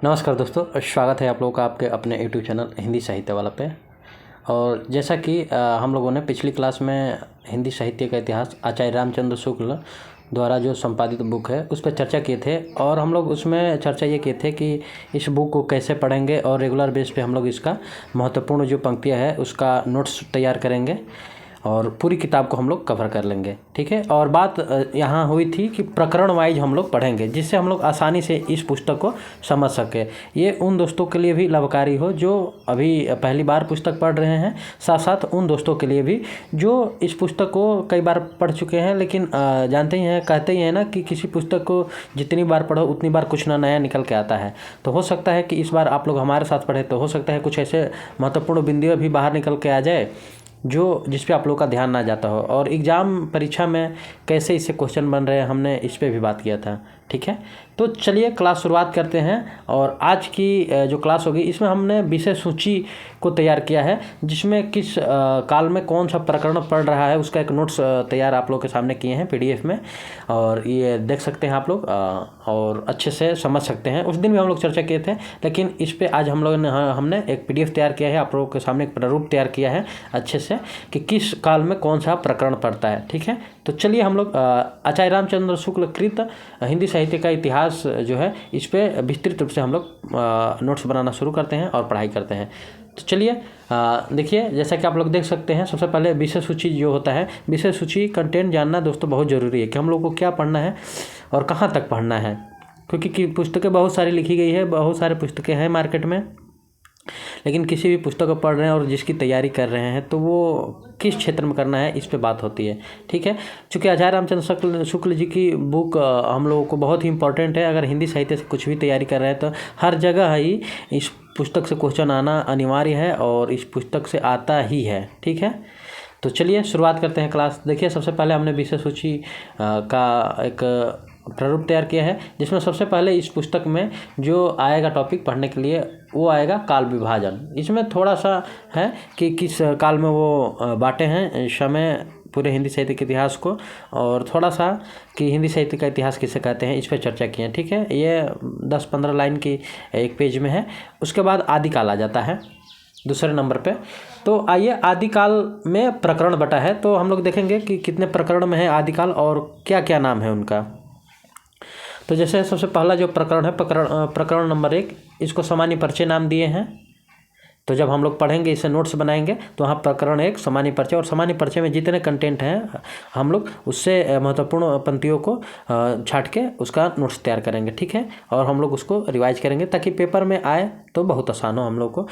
नमस्कार दोस्तों, स्वागत है आप लोगों का आपके अपने यूट्यूब चैनल हिंदी साहित्य वाला पे। और जैसा कि हम लोगों ने पिछली क्लास में हिंदी साहित्य का इतिहास आचार्य रामचंद्र शुक्ल द्वारा जो संपादित बुक है उस पर चर्चा किए थे। और हम लोग उसमें चर्चा ये किए थे कि इस बुक को कैसे पढ़ेंगे और रेगुलर बेस पे हम लोग इसका महत्वपूर्ण जो पंक्तियाँ है उसका नोट्स तैयार करेंगे और पूरी किताब को हम लोग कवर कर लेंगे। ठीक है। और बात यहाँ हुई थी कि प्रकरण वाइज हम लोग पढ़ेंगे जिससे हम लोग आसानी से इस पुस्तक को समझ सके। ये उन दोस्तों के लिए भी लाभकारी हो जो अभी पहली बार पुस्तक पढ़ रहे हैं, साथ साथ उन दोस्तों के लिए भी जो इस पुस्तक को कई बार पढ़ चुके हैं। लेकिन जानते ही हैं, कहते ही हैं ना कि किसी पुस्तक को जितनी बार पढ़ो उतनी बार कुछ ना नया निकल के आता है। तो हो सकता है कि इस बार आप लोग हमारे साथ पढ़े तो हो सकता है कुछ ऐसे महत्वपूर्ण बिंदु भी बाहर निकल के आ जाए जो जिस पे आप लोग का ध्यान ना जाता हो। और एग्ज़ाम परीक्षा में कैसे इससे क्वेश्चन बन रहे हैं हमने इस पे भी बात किया था। ठीक है, तो चलिए क्लास शुरुआत करते हैं। और आज की जो क्लास होगी इसमें हमने विषय सूची को तैयार किया है जिसमें किस काल में कौन सा प्रकरण पढ़ रहा है उसका एक नोट्स तैयार आप लोग के सामने किए हैं PDF में। और ये देख सकते हैं आप लोग और अच्छे से समझ सकते हैं। उस दिन भी हम लोग चर्चा किए थे, लेकिन इस पर आज हम लोगों ने हमने एक PDF तैयार किया है, आप लोगों के सामने एक प्रारूप तैयार किया है अच्छे से कि किस काल में कौन सा प्रकरण पढ़ता है। ठीक है, तो चलिए हम लोग आचार्य रामचंद्र शुक्ल कृत हिंदी साहित्य का इतिहास जो है इस पर विस्तृत रूप से हम लोग नोट्स बनाना शुरू करते हैं और पढ़ाई करते हैं। तो चलिए देखिए, जैसा कि आप लोग देख सकते हैं, सबसे पहले विषय सूची जो होता है, विषय सूची कंटेंट जानना दोस्तों बहुत ज़रूरी है कि हम लोग को क्या पढ़ना है और कहाँ तक पढ़ना है। क्योंकि पुस्तकें बहुत सारी लिखी गई है, बहुत सारे पुस्तकें हैं मार्केट में, लेकिन किसी भी पुस्तक को पढ़ रहे हैं और जिसकी तैयारी कर रहे हैं तो वो किस क्षेत्र में करना है इस पे बात होती है। ठीक है, चूँकि आचार्य रामचंद्र शुक्ल जी की बुक हम लोगों को बहुत ही इंपॉर्टेंट है। अगर हिंदी साहित्य से कुछ भी तैयारी कर रहे हैं तो हर जगह ही इस पुस्तक से क्वेश्चन आना अनिवार्य है और इस पुस्तक से आता ही है। ठीक है, तो चलिए शुरुआत करते हैं क्लास। देखिए, सबसे पहले हमने विषय सूची का एक प्रारूप तैयार किया है जिसमें सबसे पहले इस पुस्तक में जो आएगा टॉपिक पढ़ने के लिए वो आएगा काल विभाजन। इसमें थोड़ा सा है कि किस काल में वो बांटे हैं समय पूरे हिंदी साहित्य के इतिहास को, और थोड़ा सा कि हिंदी साहित्य का इतिहास किसे कहते हैं इस पर चर्चा की है। ठीक है, ये 10-15 लाइन की एक पेज में है। उसके बाद आदिकाल आ जाता है दूसरे नंबर पे। तो आइए, आदिकाल में प्रकरण बटा है तो हम लोग देखेंगे कि कितने प्रकरण में है आदिकाल और क्या क्या नाम है उनका। तो जैसे सबसे पहला जो प्रकरण है प्रकरण नंबर 1, इसको सामान्य परिचय नाम दिए हैं। तो जब हम लोग पढ़ेंगे इसे नोट्स बनाएंगे तो वहाँ प्रकरण 1 सामान्य परिचय, और सामान्य परिचय में जितने कंटेंट हैं हम लोग उससे महत्वपूर्ण पंक्तियों को छाट के उसका नोट्स तैयार करेंगे। ठीक है, और हम लोग उसको रिवाइज करेंगे ताकि पेपर में आए तो बहुत आसान हो हम लोग को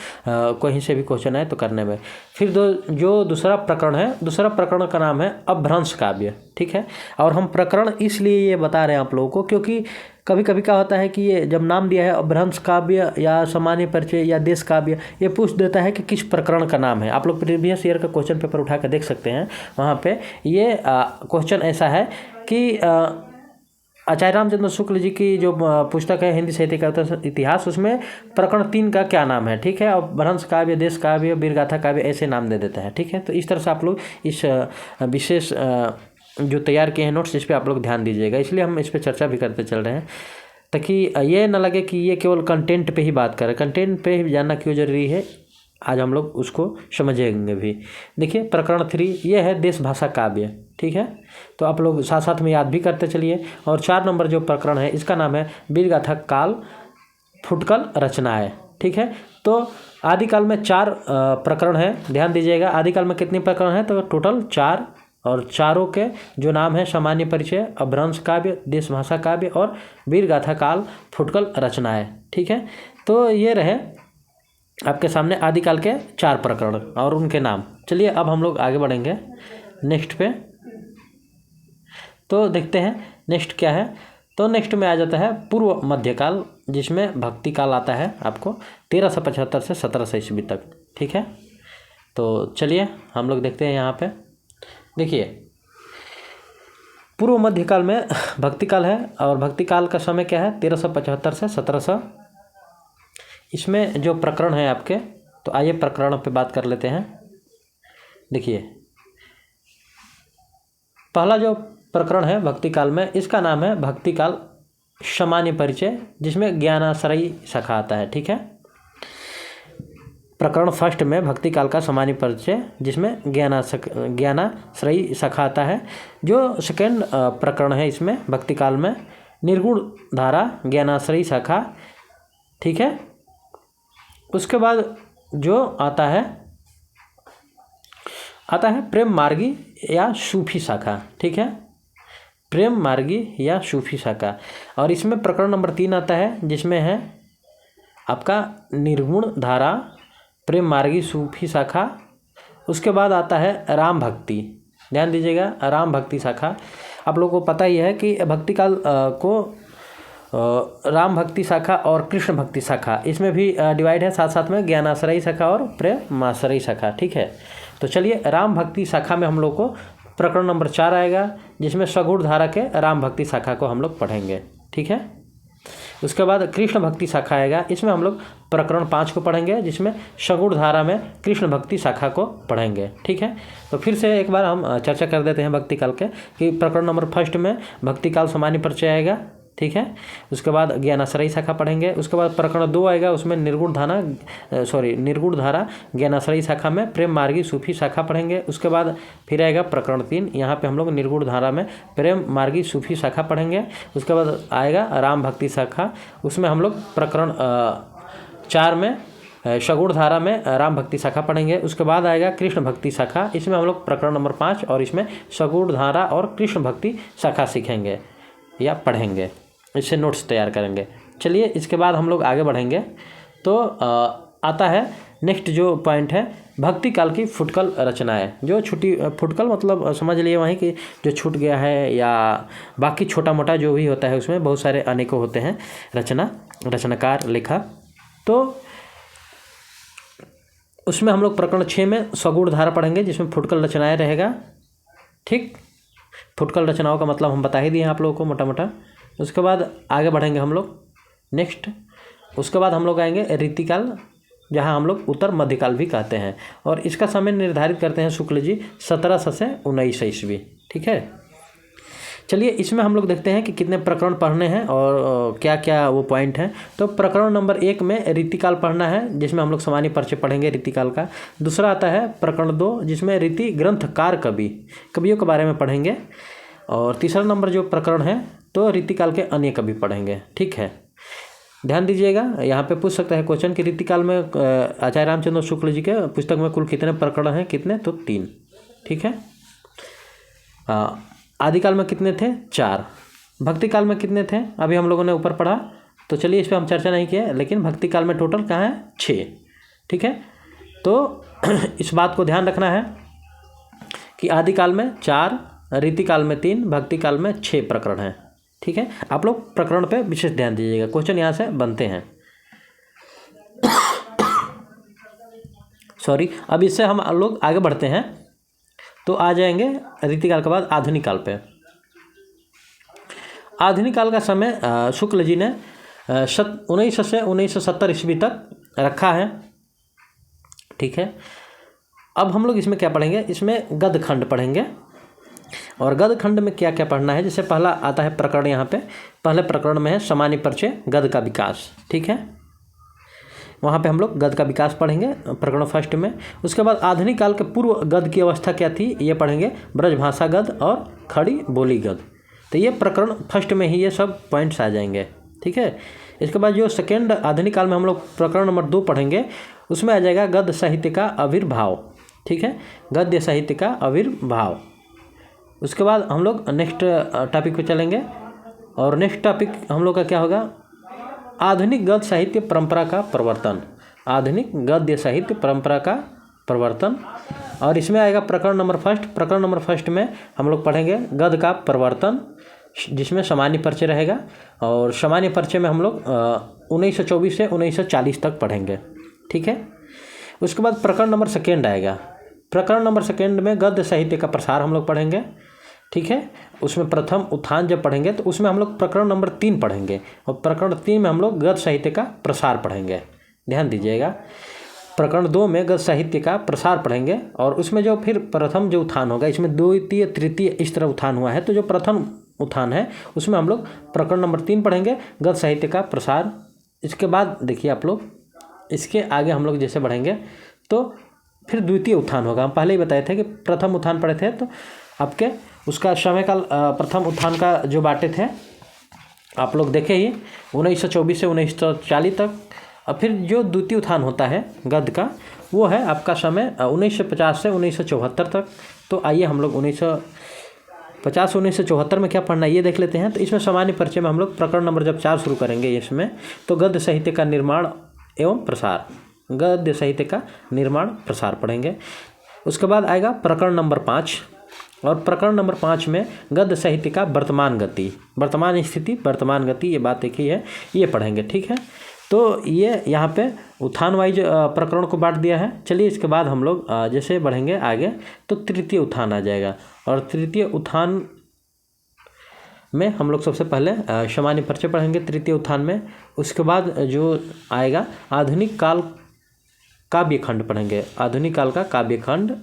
कहीं से भी क्वेश्चन आए तो करने में। फिर जो दूसरा प्रकरण है, दूसरा प्रकरण का नाम है अपभ्रंश काव्य। ठीक है, और हम प्रकरण इसलिए ये बता रहे हैं आप लोगों को क्योंकि कभी कभी क्या होता है कि ये जब नाम दिया है अपभ्रंश काव्य या सामान्य परिचय या देश काव्य, ये पूछ देता है कि किस प्रकरण का नाम है। आप लोग प्रीवियस ईयर का क्वेश्चन पेपर उठा कर देख सकते हैं, वहाँ पे ये क्वेश्चन ऐसा है कि आचार्य रामचंद्र शुक्ल जी की जो पुस्तक है हिंदी साहित्य का इतिहास, उसमें प्रकरण 3 का क्या नाम है। ठीक है, अपभ्रंश काव्य, देश काव्य, वीरगाथा काव्य ऐसे नाम दे देते हैं। ठीक है, तो इस तरह से आप लोग इस विशेष जो तैयार किए हैं नोट्स इस पर आप लोग ध्यान दीजिएगा, इसलिए हम इस पर चर्चा भी करते चल रहे हैं ताकि ये ना लगे कि ये केवल कंटेंट पे ही बात करें। कंटेंट पे ही जानना क्यों जरूरी है आज हम लोग उसको समझेंगे भी। देखिए, प्रकरण 3 ये है देश भाषा काव्य। ठीक है, तो आप लोग साथ साथ में याद भी करते चलिए। और 4 नंबर जो प्रकरण है इसका नाम है वीरगाथा काल फुटकल रचनाएं। ठीक है, तो आदिकाल में 4 प्रकरण है, ध्यान दीजिएगा। आदिकाल में कितने प्रकरण हैं तो टोटल 4, और चारों के जो नाम है सामान्य परिचय, अपभ्रंश काव्य, देश भाषा काव्य और वीरगाथा काल फुटकल रचनाएं। ठीक है, तो ये रहे आपके सामने आदिकाल के 4 प्रकरण और उनके नाम। चलिए अब हम लोग आगे बढ़ेंगे नेक्स्ट पे, तो देखते हैं नेक्स्ट क्या है। तो नेक्स्ट में आ जाता है पूर्व मध्यकाल, जिसमें भक्ति काल आता है आपको 1375 से 1700 ईस्वी तक। ठीक है, तो चलिए हम लोग देखते हैं यहाँ पे। देखिए, पूर्व मध्यकाल में भक्ति काल है और भक्ति काल का समय क्या है 1375 से 1700। इसमें जो प्रकरण है आपके, तो आइए प्रकरणों पे बात कर लेते हैं। देखिए, पहला जो प्रकरण है भक्ति काल में, इसका नाम है भक्ति काल सामान्य परिचय, जिसमें ज्ञानाश्रयी शाखा आता है। ठीक है, प्रकरण फर्स्ट में भक्ति काल का सामान्य परिचय, जिसमें ज्ञानाश्रयी शाखा आता है। जो सेकेंड प्रकरण है इसमें भक्ति काल में, निर्गुण धारा ज्ञानाश्रयी शाखा। ठीक है, उसके बाद जो आता है प्रेम मार्गी या सूफी शाखा। ठीक है, प्रेम मार्गी या सूफी शाखा। और इसमें प्रकरण नंबर 3 आता है, जिसमें है आपका निर्गुण धारा, प्रेम मार्गी, सूफी शाखा। उसके बाद आता है राम भक्ति। ध्यान दीजिएगा, राम भक्ति शाखा। आप लोगों को पता ही है कि भक्ति काल को राम भक्ति शाखा और कृष्ण भक्ति शाखा, इसमें भी डिवाइड है, साथ साथ में ज्ञानाश्रयी शाखा और प्रेमाश्रयी शाखा। ठीक है, तो चलिए राम भक्ति शाखा में हम लोग को प्रकरण नंबर 4 आएगा, जिसमें सगुण धारा के राम भक्ति शाखा को हम लोग पढ़ेंगे। ठीक है, उसके बाद कृष्ण भक्ति शाखा आएगा, इसमें हम लोग प्रकरण 5 को पढ़ेंगे, जिसमें सगुण धारा में कृष्ण भक्ति शाखा को पढ़ेंगे। ठीक है, तो फिर से एक बार हम चर्चा कर देते हैं भक्ति काल के, कि प्रकरण नंबर फर्स्ट में भक्ति काल सामान्य परिचय आएगा। ठीक है, उसके बाद ज्ञानाश्रयी शाखा पढ़ेंगे। उसके बाद प्रकरण 2 आएगा, उसमें निर्गुण धारा ज्ञानाश्रयी शाखा में प्रेम मार्गी सूफी शाखा पढ़ेंगे। उसके बाद फिर आएगा प्रकरण 3, यहाँ पे हम लोग निर्गुण धारा में प्रेम मार्गी सूफी शाखा पढ़ेंगे। उसके बाद आएगा राम भक्ति शाखा, उसमें हम लोग प्रकरण 4 में सगुण धारा में राम भक्ति शाखा पढ़ेंगे। उसके बाद आएगा कृष्ण भक्ति शाखा, इसमें हम लोग प्रकरण नंबर 5 और इसमें सगुण धारा और कृष्ण भक्ति शाखा सीखेंगे या पढ़ेंगे, इससे नोट्स तैयार करेंगे। चलिए इसके बाद हम लोग आगे बढ़ेंगे। तो आता है नेक्स्ट जो पॉइंट है, भक्ति काल की फुटकल रचनाएं। जो छुट्टी फुटकल मतलब समझ लिए वहीं कि जो छूट गया है या बाकी छोटा मोटा जो भी होता है, उसमें बहुत सारे अनेकों होते हैं रचनाकार लेखक। तो उसमें हम लोग प्रकरण 6 में सगुण धारा पढ़ेंगे, जिसमें फुटकल रचनाएं रहेगा। ठीक, फुटकल रचनाओं का मतलब हम बता ही दिए हैं आप लोगों को मोटा मोटा। उसके बाद आगे बढ़ेंगे हम लोग नेक्स्ट। उसके बाद हम लोग आएंगे रीतिकाल, जहां हम लोग उत्तर मध्यकाल भी कहते हैं, और इसका समय निर्धारित करते हैं शुक्ल जी 1700 से 1900 ईस्वी। ठीक है, चलिए इसमें हम लोग देखते हैं कि कितने प्रकरण पढ़ने हैं और क्या क्या वो पॉइंट हैं। तो प्रकरण नंबर 1 में रीतिकाल पढ़ना है, जिसमें हम लोग सामान्य परिचय पढ़ेंगे रीतिकाल का। दूसरा आता है प्रकरण 2, जिसमें रीति ग्रंथकार कवियों के बारे में पढ़ेंगे। और तीसरा नंबर जो प्रकरण है, तो रीतिकाल के अन्य कवि पढ़ेंगे। ठीक है, ध्यान दीजिएगा, यहाँ पे पूछ सकता है क्वेश्चन कि रीतिकाल में आचार्य रामचंद्र शुक्ल जी के पुस्तक में कुल कितने प्रकरण हैं, कितने, तो 3। ठीक है, आदिकाल में कितने थे, 4। भक्ति काल में कितने थे, अभी हम लोगों ने ऊपर पढ़ा, तो चलिए इस पर हम चर्चा नहीं किए, लेकिन भक्ति काल में टोटल कहाँ है, 6। ठीक है, तो इस बात को ध्यान रखना है कि आदिकाल में 4, रीतिकाल में 3, भक्ति काल में 6 प्रकरण हैं। ठीक है, आप लोग प्रकरण पे विशेष ध्यान दीजिएगा, क्वेश्चन यहाँ से बनते हैं। सॉरी, अब इससे हम लोग आगे बढ़ते हैं, तो आ जाएंगे रीतिकाल के बाद आधुनिक काल पे। आधुनिक काल का समय शुक्ल जी ने 1900 से 1970 ईस्वी तक रखा है। ठीक है, अब हम लोग इसमें क्या पढ़ेंगे, इसमें गद्य खंड पढ़ेंगे। और गद्य खंड में क्या क्या पढ़ना है, जैसे पहला आता है प्रकरण, यहाँ पे पहले प्रकरण में है सामान्य परिचय गद्य का विकास। ठीक है, वहाँ पे हम लोग गद्य का विकास पढ़ेंगे प्रकरण फर्स्ट में। उसके बाद आधुनिक काल के पूर्व गद्य की अवस्था क्या थी, ये पढ़ेंगे, ब्रजभाषा गद्य और खड़ी बोली गद्य। तो ये प्रकरण फर्स्ट में ही ये सब पॉइंट्स आ जाएंगे। ठीक है, इसके बाद जो सेकेंड आधुनिक काल में हम लोग प्रकरण नंबर 2 पढ़ेंगे, उसमें आ जाएगा गद्य साहित्य का आविर्भाव। ठीक है, गद्य साहित्य का आविर्भाव। उसके बाद हम लोग नेक्स्ट टॉपिक पे चलेंगे, और नेक्स्ट टॉपिक हम लोग का क्या होगा, आधुनिक गद्य साहित्य परंपरा का प्रवर्तन। आधुनिक गद्य साहित्य परंपरा का प्रवर्तन, और इसमें आएगा प्रकरण नंबर फर्स्ट। प्रकरण नंबर फर्स्ट में हम लोग पढ़ेंगे गद्य का प्रवर्तन, जिसमें सामान्य परिचय रहेगा, और सामान्य परिचय में हम लोग 1924 से 1940 तक पढ़ेंगे। ठीक है, उसके बाद प्रकरण नंबर सेकेंड आएगा। प्रकरण नंबर सेकेंड में गद्य साहित्य का प्रसार हम लोग पढ़ेंगे। ठीक है, उसमें प्रथम उत्थान जब पढ़ेंगे तो उसमें हम लोग प्रकरण नंबर 3 पढ़ेंगे, और प्रकरण 3 में हम लोग गद्य साहित्य का प्रसार पढ़ेंगे। ध्यान दीजिएगा, प्रकरण 2 में गद्य साहित्य का प्रसार पढ़ेंगे, और उसमें जो फिर प्रथम जो उत्थान होगा, इसमें द्वितीय तृतीय इस तरह उत्थान हुआ है, तो जो प्रथम उत्थान है, उसमें हम लोग प्रकरण नंबर 3 पढ़ेंगे, गद्य साहित्य का प्रसार। इसके बाद देखिए आप लोग, इसके आगे हम लोग जैसे बढ़ेंगे तो फिर द्वितीय उत्थान होगा। हम पहले ही बताए थे कि प्रथम उत्थान पढ़े थे, तो आपके उसका समय काल प्रथम उत्थान का जो बांटे थे आप लोग देखे ही 1924 से 1940 तक। और फिर जो द्वितीय उत्थान होता है गद्य का, वो है आपका समय 1950 से 1974 तक। तो आइए हम लोग 1950 1974 में क्या पढ़ना है ये देख लेते हैं। तो इसमें सामान्य परिचय में हम लोग प्रकरण नंबर जब 4 शुरू करेंगे इसमें, तो गद्य साहित्य का निर्माण एवं प्रसार, गद्य साहित्य का निर्माण प्रसार पढ़ेंगे। उसके बाद आएगा प्रकरण नंबर 5, और प्रकरण नंबर 5 में गद्य साहित्य का वर्तमान गति, वर्तमान स्थिति, वर्तमान गति, ये बात एक ही है, ये पढ़ेंगे। ठीक है, तो ये यहाँ पे उत्थान वाइज प्रकरण को बांट दिया है। चलिए इसके बाद हम लोग जैसे बढ़ेंगे आगे तो तृतीय उत्थान आ जाएगा, और तृतीय उत्थान में हम लोग सबसे पहले सामान्य परिचय पढ़ेंगे तृतीय उत्थान में। उसके बाद जो आएगा आधुनिक काल काव्य खंड पढ़ेंगे, आधुनिक काल का काव्य खंड,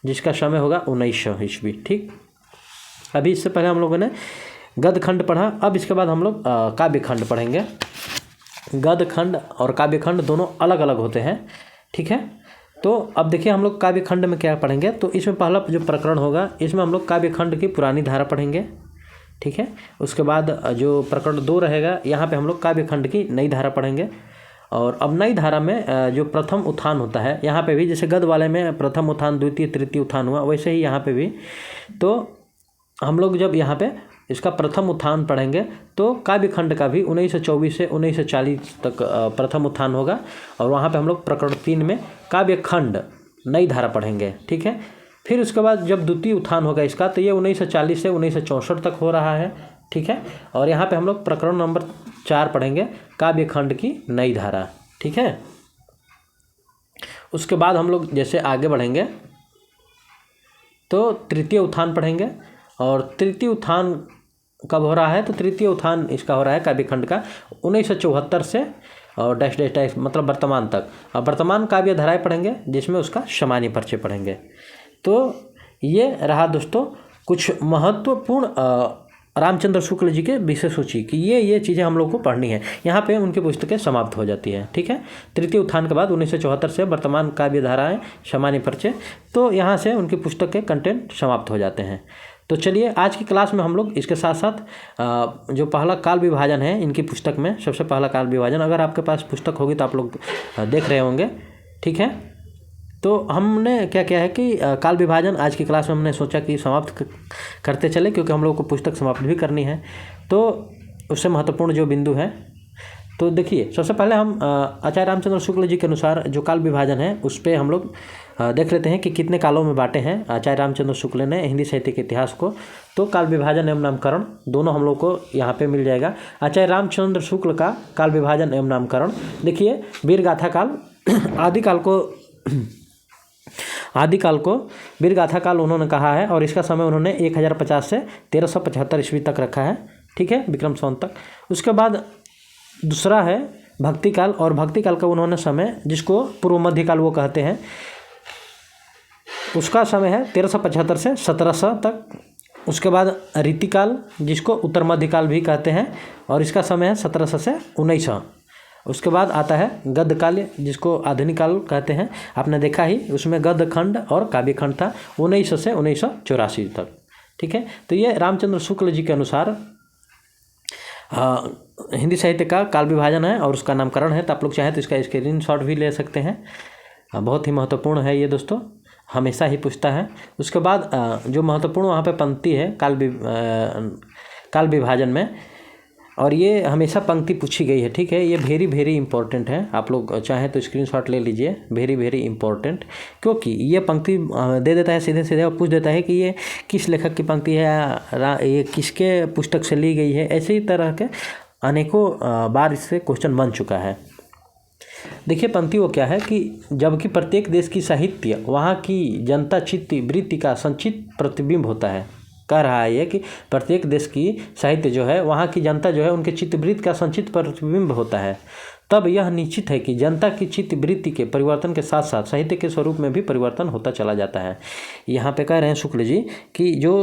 जिसका समय होगा 1900 ईस्वी। ठीक, अभी इससे पहले हम लोगों ने गद्य खंड पढ़ा, अब इसके बाद हम लोग काव्य खंड पढ़ेंगे। गद्य खंड और काव्य खंड दोनों अलग अलग होते हैं। ठीक है, तो अब देखिए हम लोग काव्य खंड में क्या पढ़ेंगे। तो इसमें पहला जो प्रकरण होगा इसमें हम लोग काव्य खंड की पुरानी धारा पढ़ेंगे। ठीक है, उसके बाद जो प्रकरण 2 रहेगा यहाँ पे हम लोग काव्य खंड की नई धारा पढ़ेंगे। और अब नई धारा में जो प्रथम उत्थान होता है, यहाँ पे भी जैसे गद्य वाले में प्रथम उत्थान द्वितीय तृतीय उत्थान हुआ, वैसे ही यहाँ पे भी। तो हम लोग जब यहाँ पे इसका प्रथम उत्थान पढ़ेंगे तो काव्य खंड का भी 1924 से 1940 तक प्रथम उत्थान होगा, और वहाँ पे हम लोग प्रकरण 3 में काव्य खंड नई धारा पढ़ेंगे। ठीक है, फिर उसके बाद जब द्वितीय उत्थान होगा इसका, तो ये 1940 से 1964 तक हो रहा है। ठीक है, और यहाँ पे हम लोग प्रकरण नंबर 4 पढ़ेंगे, काव्य खंड की नई धारा। ठीक है, उसके बाद हम लोग जैसे आगे बढ़ेंगे तो तृतीय उत्थान पढ़ेंगे, और तृतीय उत्थान कब हो रहा है, तो तृतीय उत्थान इसका हो रहा है काव्य खंड का 1974 से और डैश डैश डैश मतलब वर्तमान तक। और वर्तमान काव्य धाराएं पढ़ेंगे, जिसमें उसका सामान्य परिचय पढ़ेंगे। तो ये रहा दोस्तों कुछ महत्वपूर्ण रामचंद्र शुक्ल जी के विषय सूची की ये चीज़ें हम लोग को पढ़नी है। यहाँ पे उनकी पुस्तकें समाप्त हो जाती है। ठीक है, तृतीय उत्थान के बाद 1974 से वर्तमान काव्य धाराएं सामान्य परिचय, तो यहाँ से उनकी पुस्तक के कंटेंट समाप्त हो जाते हैं। तो चलिए आज की क्लास में हम लोग इसके साथ साथ जो पहला काल विभाजन है इनकी पुस्तक में, सबसे पहला काल विभाजन, अगर आपके पास पुस्तक होगी तो आप लोग देख रहे होंगे। ठीक है, तो हमने क्या किया है कि काल विभाजन आज की क्लास में हमने सोचा कि समाप्त करते चले, क्योंकि हम लोग को पुस्तक समाप्त भी करनी है। तो उससे महत्वपूर्ण जो बिंदु है, तो देखिए सबसे पहले हम आचार्य रामचंद्र शुक्ल जी के अनुसार जो काल विभाजन है उस पर हम लोग देख लेते हैं कि कितने कालों में बांटे हैं आचार्य रामचंद्र शुक्ल ने हिंदी साहित्य के इतिहास को। तो काल विभाजन एवं नामकरण दोनों हम लोग को यहाँ पे मिल जाएगा। आचार्य रामचंद्र शुक्ल का काल विभाजन एवं नामकरण देखिए, वीरगाथा काल आदिकाल को वीरगाथा काल उन्होंने कहा है, और इसका समय उन्होंने 1050 से 1375 ईस्वी तक रखा है। ठीक है, विक्रम संवत तक। उसके बाद दूसरा है भक्ति काल, और भक्ति काल का उन्होंने समय, जिसको पूर्व मध्यकाल वो कहते हैं, उसका समय है 1375 से 1700 तक। उसके बाद रीतिकाल, जिसको उत्तर मध्यकाल भी कहते हैं, और इसका समय है 1700 से 1900। उसके बाद आता है गद्य काल, जिसको आधुनिक काल कहते हैं। आपने देखा ही, उसमें गद्य खंड और काव्य खंड था 1900 से 1984 तक। ठीक है, तो ये रामचंद्र शुक्ल जी के अनुसार हिंदी साहित्य का काल विभाजन है और उसका नामकरण है। तो आप लोग चाहें तो इसका स्क्रीनशॉट भी ले सकते हैं, बहुत ही महत्वपूर्ण है ये दोस्तों, हमेशा ही पूछता है। उसके बाद जो महत्वपूर्ण वहाँ पे पंक्ति है काल विभाजन में, और ये हमेशा पंक्ति पूछी गई है। ठीक है, ये वेरी वेरी इंपॉर्टेंट है, आप लोग चाहें तो स्क्रीनशॉट ले लीजिए, वेरी वेरी इंपॉर्टेंट, क्योंकि ये पंक्ति दे देता है सीधे सीधे और पूछ देता है कि ये किस लेखक की पंक्ति है, ये किसके पुस्तक से ली गई है। ऐसे ही तरह के अनेकों बार इससे क्वेश्चन बन चुका है। देखिए पंक्ति वो क्या है कि जबकि प्रत्येक देश की साहित्य वहाँ की जनता चित्त वृत्ति का संचित प्रतिबिंब होता है। कह रहा है ये कि प्रत्येक देश की साहित्य जो है वहाँ की जनता जो है उनके चित्तवृत्ति का संचित प्रतिबिंब होता है। तब यह निश्चित है कि जनता की चित्त वृत्ति के परिवर्तन के साथ साथ साहित्य के स्वरूप में भी परिवर्तन होता चला जाता है। यहाँ पे कह रहे हैं शुक्ल जी कि जो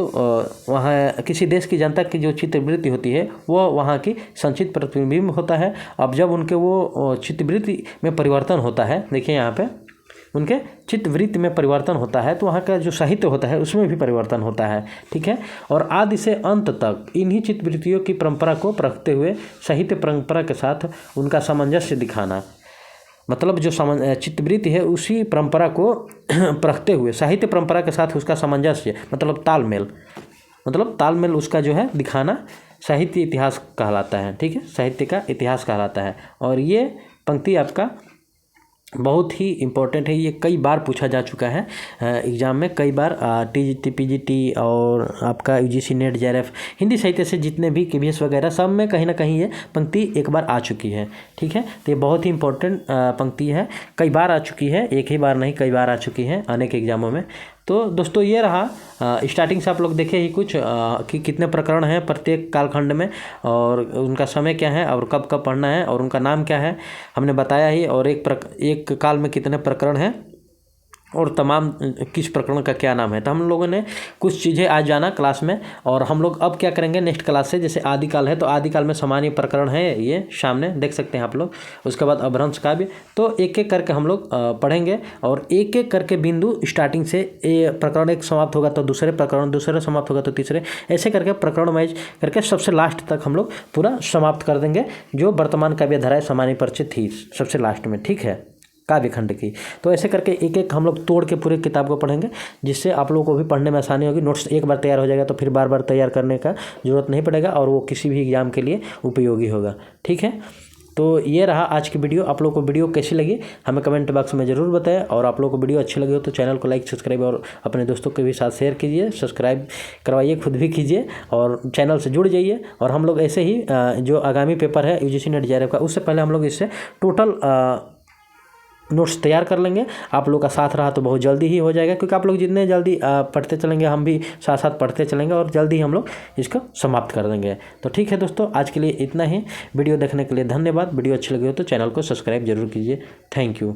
वहाँ किसी देश की जनता की जो चित्त वृत्ति होती है वो वहाँ की संचित प्रतिबिंब होता है। अब जब उनके वो चित्त वृत्ति में परिवर्तन होता है, देखिए यहाँ पे उनके चित्त वृत्ति में परिवर्तन होता है तो वहाँ का जो साहित्य होता है उसमें भी परिवर्तन होता है, ठीक है। और आदि से अंत तक इन्हीं चित्त वृत्तियों की परंपरा को परखते हुए साहित्य परंपरा के साथ उनका सामंजस्य दिखाना, मतलब जो चित्तवृत्ति है उसी परंपरा को परखते हुए साहित्य परंपरा के साथ उसका सामंजस्य मतलब तालमेल उसका जो है दिखाना साहित्य इतिहास कहलाता है, ठीक है, साहित्य का इतिहास कहलाता है। और ये पंक्ति आपका बहुत ही इम्पोर्टेंट है, ये कई बार पूछा जा चुका है एग्ज़ाम में, कई बार टीजीटी पीजीटी और आपका यूजीसी नेट जेआरएफ हिंदी साहित्य से जितने भी केवीएस वगैरह सब में कहीं ना कहीं ये पंक्ति एक बार आ चुकी है, ठीक है। तो ये बहुत ही इम्पोर्टेंट पंक्ति है, कई बार आ चुकी है, एक ही बार नहीं कई बार आ चुकी है अनेक एग्जामों में। तो दोस्तों ये रहा स्टार्टिंग से आप लोग देखे ही कुछ कि कितने प्रकरण हैं प्रत्येक कालखंड में और उनका समय क्या है और कब कब पढ़ना है और उनका नाम क्या है हमने बताया ही, और एक काल में कितने प्रकरण हैं और तमाम किस प्रकरण का क्या नाम है। तो हम लोगों ने कुछ चीज़ें आज जाना क्लास में, और हम लोग अब क्या करेंगे नेक्स्ट क्लास से, जैसे आदिकाल है तो आदिकाल में सामान्य प्रकरण है ये सामने देख सकते हैं आप लोग, उसके बाद अपभ्रंश काव्य, तो एक एक करके हम लोग पढ़ेंगे और एक एक करके बिंदु स्टार्टिंग से प्रकरण एक समाप्त होगा तो दूसरे प्रकरण, दूसरे समाप्त होगा तो तीसरे, ऐसे करके प्रकरण वाइज करके सबसे लास्ट तक हम लोग पूरा समाप्त कर देंगे जो वर्तमान काव्य धाराएं सामान्य परिचय थी सबसे लास्ट में, ठीक है, काव्य खंड की। तो ऐसे करके एक एक हम लोग तोड़ के पूरे किताब को पढ़ेंगे जिससे आप लोगों को भी पढ़ने में आसानी होगी। नोट्स एक बार तैयार हो जाएगा तो फिर बार बार तैयार करने का जरूरत नहीं पड़ेगा और वो किसी भी एग्जाम के लिए उपयोगी होगा, ठीक है। तो ये रहा आज की वीडियो। आप लोगों को वीडियो कैसी लगी हमें कमेंट बॉक्स में ज़रूर बताएं, और आप लोगों को वीडियो अच्छी लगी हो तो चैनल को लाइक सब्सक्राइब और अपने दोस्तों के भी साथ शेयर कीजिए, सब्सक्राइब करवाइए, खुद भी कीजिए और चैनल से जुड़ जाइए। और हम लोग ऐसे ही जो आगामी पेपर है यूजीसी नेट जेआरएफ का, उससे पहले हम लोग इससे टोटल नोट्स तैयार कर लेंगे। आप लोग का साथ रहा तो बहुत जल्दी ही हो जाएगा, क्योंकि आप लोग जितने जल्दी पढ़ते चलेंगे हम भी साथ साथ पढ़ते चलेंगे और जल्दी हम लोग इसको समाप्त कर देंगे। तो ठीक है दोस्तों, आज के लिए इतना ही। वीडियो देखने के लिए धन्यवाद। वीडियो अच्छी लगी हो तो चैनल को सब्सक्राइब जरूर कीजिए। Thank you.